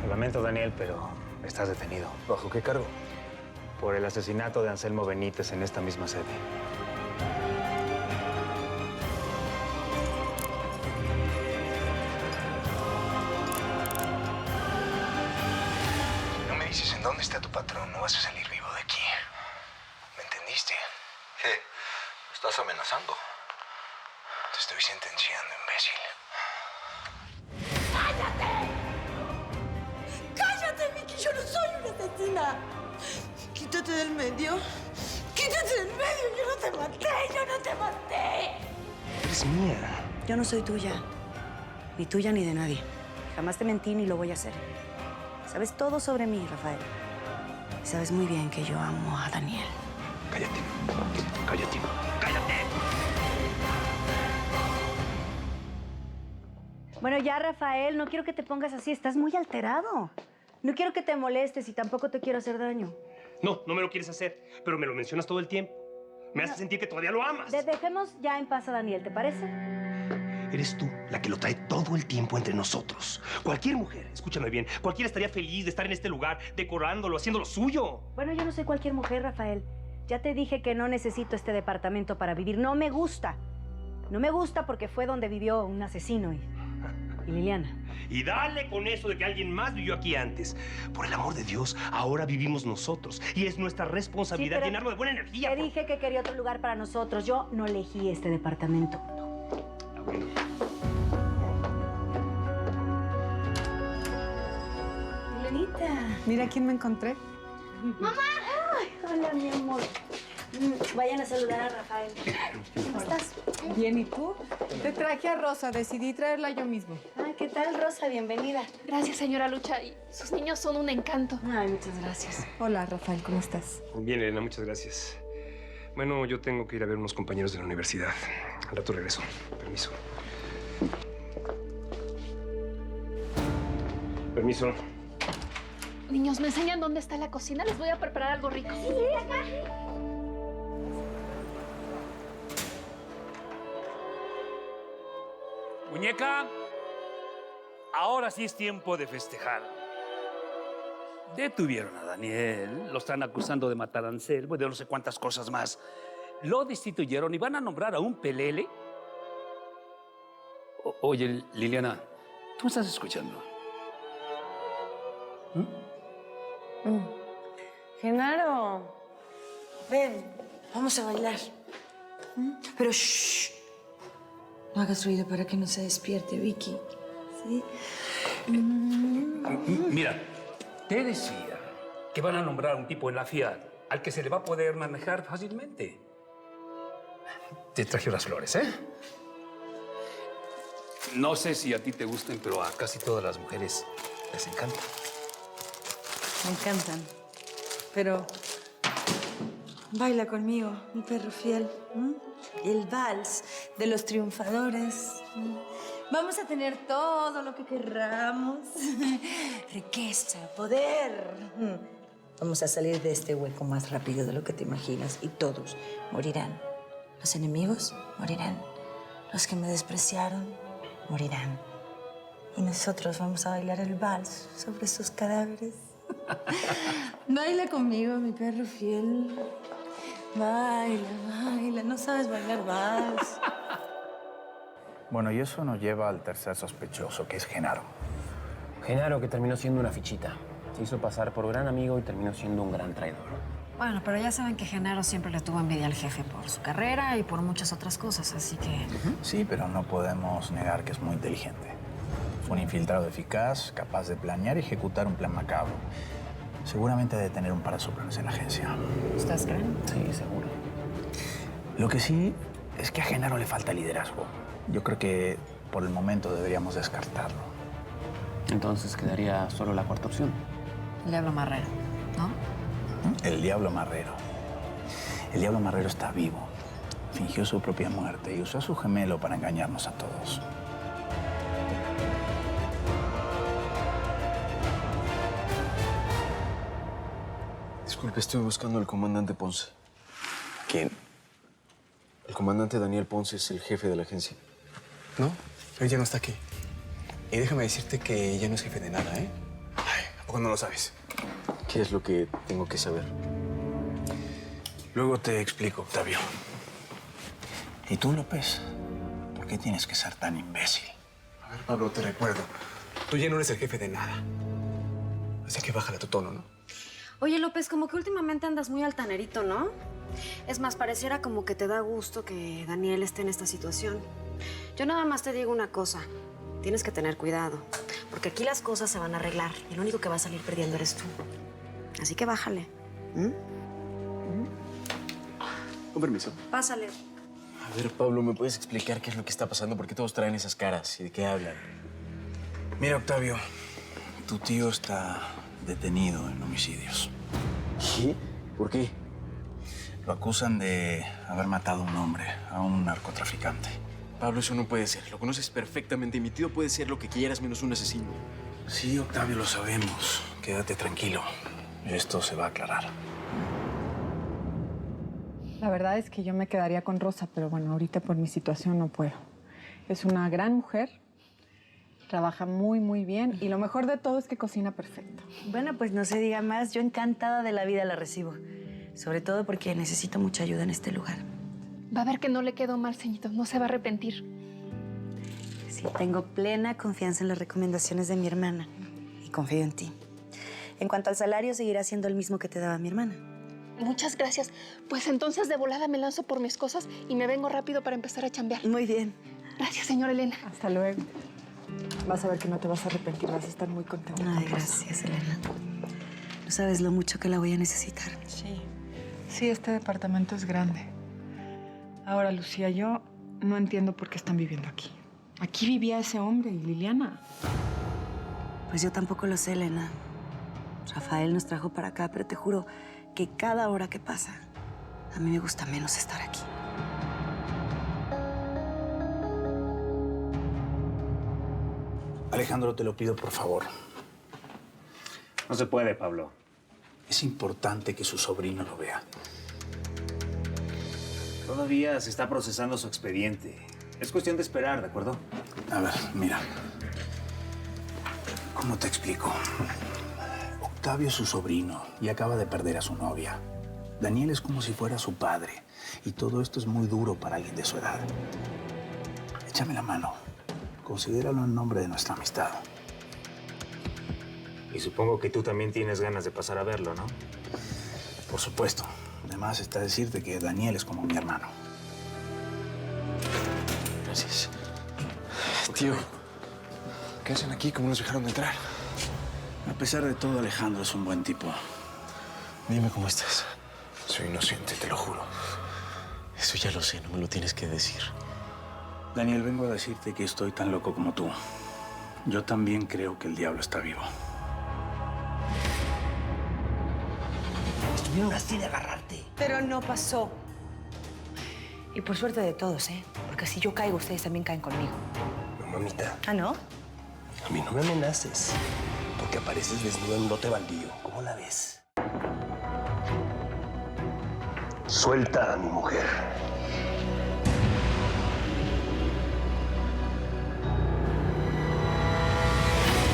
Lo lamento, Daniel, pero estás detenido. ¿Bajo qué cargo? Por el asesinato de Anselmo Benítez en esta misma sede. Si no me dices en dónde está tu patrón, no vas a salir vivo de aquí. ¿Me entendiste? ¿Qué? ¿Me estás amenazando? Te estoy sentenciando, imbécil. ¡Cállate, Vicky! ¡Yo no soy una asesina! ¡Quítate del medio! ¡Quítate del medio! ¡Yo no te maté! ¡Yo no te maté! Eres mía. Yo no soy tuya. Ni tuya ni de nadie. Jamás te mentí ni lo voy a hacer. Sabes todo sobre mí, Rafael. Y sabes muy bien que yo amo a Daniel. Cállate. Cállate. Cállate. Bueno, ya, Rafael, no quiero que te pongas así. Estás muy alterado. No quiero que te molestes y tampoco te quiero hacer daño. No, no me lo quieres hacer, pero me lo mencionas todo el tiempo. Me hace sentir que todavía lo amas. Dejemos ya en paz a Daniel, ¿te parece? Eres tú la que lo trae todo el tiempo entre nosotros. Cualquier mujer, escúchame bien, cualquiera estaría feliz de estar en este lugar, decorándolo, haciendo lo suyo. Bueno, yo no soy cualquier mujer, Rafael. Ya te dije que no necesito este departamento para vivir. No me gusta. No me gusta porque fue donde vivió un asesino y Liliana. Y dale con eso de que alguien más vivió aquí antes. Por el amor de Dios, ahora vivimos nosotros. Y es nuestra responsabilidad Sí, llenarlo de buena energía. Te dije que quería otro lugar para nosotros. Yo no elegí este departamento. Ah, bueno. Lenita. Mira quién me encontré. Ay, hola, mi amor. Vayan a saludar a Rafael. ¿Cómo estás? Bien, ¿y tú? Te traje a Rosa, decidí traerla yo mismo. Ay, ¿qué tal, Rosa? Bienvenida. Gracias, señora Lucha. Y sus niños son un encanto. Ay, muchas gracias. Hola, Rafael, ¿cómo estás? Bien, Elena, muchas gracias. Bueno, yo tengo que ir a ver unos compañeros de la universidad. Al rato regreso. Permiso. Permiso. Niños, ¿me enseñan dónde está la cocina? Les voy a preparar algo rico. Muñeca, ahora sí es tiempo de festejar. Detuvieron a Daniel, lo están acusando de matar a Anselmo y de no sé cuántas cosas más. Lo destituyeron y van a nombrar a un pelele. Oye, Liliana, ¿tú me estás escuchando? Genaro, ven, vamos a bailar. Pero shh, no hagas ruido para que no se despierte, Vicky. ¿Sí? Mira, te decía que van a nombrar a un tipo en la Fiat al que se le va a poder manejar fácilmente. Te traje unas flores, ¿eh? No sé si a ti te gusten, pero a casi todas las mujeres les encanta. Me encantan. Pero baila conmigo, mi perro fiel. El vals de los triunfadores. Vamos a tener todo lo que querramos. Riqueza, poder. Vamos a salir de este hueco más rápido de lo que te imaginas y todos morirán. Los enemigos morirán. Los que me despreciaron morirán. Y nosotros vamos a bailar el vals sobre sus cadáveres. Baila conmigo, mi perro fiel. Baila, baila. No sabes bailar vals. Bueno, y eso nos lleva al tercer sospechoso, que es Genaro. Genaro, que terminó siendo una fichita. Se hizo pasar por gran amigo y terminó siendo un gran traidor. Bueno, pero ya saben que Genaro siempre le tuvo envidia al jefe por su carrera y por muchas otras cosas, así que... Sí, pero no podemos negar que es muy inteligente. Fue un infiltrado eficaz, capaz de planear y ejecutar un plan macabro. Seguramente debe tener un par de soplanes en la agencia. ¿Ustedes creen? Sí, seguro. Lo que sí es que a Genaro le falta liderazgo. Yo creo que por el momento deberíamos descartarlo. Entonces quedaría solo la cuarta opción. El diablo marrero, ¿no? El Diablo Marrero. El Diablo Marrero está vivo. Fingió su propia muerte y usó a su gemelo para engañarnos a todos. Disculpe, estoy buscando al comandante Ponce. ¿Quién? El comandante Daniel Ponce es el jefe de la agencia. No, él ya no está aquí. Y déjame decirte que ya no es jefe de nada, ¿eh? poco no lo sabes? ¿Qué es lo que tengo que saber? Luego te explico, Octavio. ¿Y tú, López? ¿Por qué tienes que ser tan imbécil? A ver, Pablo, te recuerdo. Tú ya no eres el jefe de nada. Así que bájale tu tono, ¿no? Oye, López, como que últimamente andas muy altanerito, ¿no? Es más, pareciera como que te da gusto que Daniel esté en esta situación. Yo nada más te digo una cosa. Tienes que tener cuidado, porque aquí las cosas se van a arreglar y el único que va a salir perdiendo eres tú. Así que bájale. Con permiso. Pásale. A ver, Pablo, ¿me puedes explicar qué es lo que está pasando? ¿Por qué todos traen esas caras y de qué hablan? Mira, Octavio, tu tío está detenido en homicidios. ¿Qué? ¿Por qué? Lo acusan de haber matado a un hombre, a un narcotraficante. Pablo, eso no puede ser. Lo conoces perfectamente. Mi tío puede ser lo que quieras menos un asesino. Sí, Octavio, lo sabemos. Quédate tranquilo. Esto se va a aclarar. La verdad es que yo me quedaría con Rosa, pero bueno, ahorita por mi situación no puedo. Es una gran mujer, trabaja muy bien y lo mejor de todo es que cocina perfecto. Bueno, pues no se diga más. Yo encantada de la vida la recibo. Sobre todo porque necesito mucha ayuda en este lugar. Va a ver que no le quedó mal, ceñito. No se va a arrepentir. Sí, tengo plena confianza en las recomendaciones de mi hermana y confío en ti. En cuanto al salario, seguirá siendo el mismo que te daba mi hermana. Muchas gracias. Pues entonces de volada me lanzo por mis cosas y me vengo rápido para empezar a chambear. Muy bien. Gracias, señora Elena. Hasta luego. Vas a ver que no te vas a arrepentir, vas a estar muy contenta. Ay, gracias, Elena. No sabes lo mucho que la voy a necesitar. Sí, este departamento es grande. Ahora, Lucía, yo no entiendo por qué están viviendo aquí. Aquí vivía ese hombre y Liliana. Pues yo tampoco lo sé, Elena. Rafael nos trajo para acá, pero te juro que cada hora que pasa, a mí me gusta menos estar aquí. Alejandro, te lo pido, por favor. No se puede, Pablo. Es importante que su sobrino lo vea. Todavía se está procesando su expediente. Es cuestión de esperar, ¿de acuerdo? A ver, mira. ¿Cómo te explico? Octavio es su sobrino y acaba de perder a su novia. Daniel es como si fuera su padre. Y todo esto es muy duro para alguien de su edad. Échame la mano. Considéralo en nombre de nuestra amistad. Y supongo que tú también tienes ganas de pasar a verlo, ¿no? Por supuesto. Además está decirte que Daniel es como mi hermano. Gracias. Tío, ¿qué hacen aquí? ¿Cómo nos dejaron de entrar? A pesar de todo, Alejandro es un buen tipo. Dime cómo estás. Soy inocente, te lo juro. Eso ya lo sé, no me lo tienes que decir. Daniel, vengo a decirte que estoy tan loco como tú. Yo también creo que el diablo está vivo. Estuvieron así de agarrarte. Pero no pasó. Y por suerte de todos, ¿eh? Porque si yo caigo, ustedes también caen conmigo. No, mamita, ¿Ah, no? a mí no me amenaces. Porque apareces desnudo en un lote baldío. ¿Cómo la ves? Suelta a mi mujer.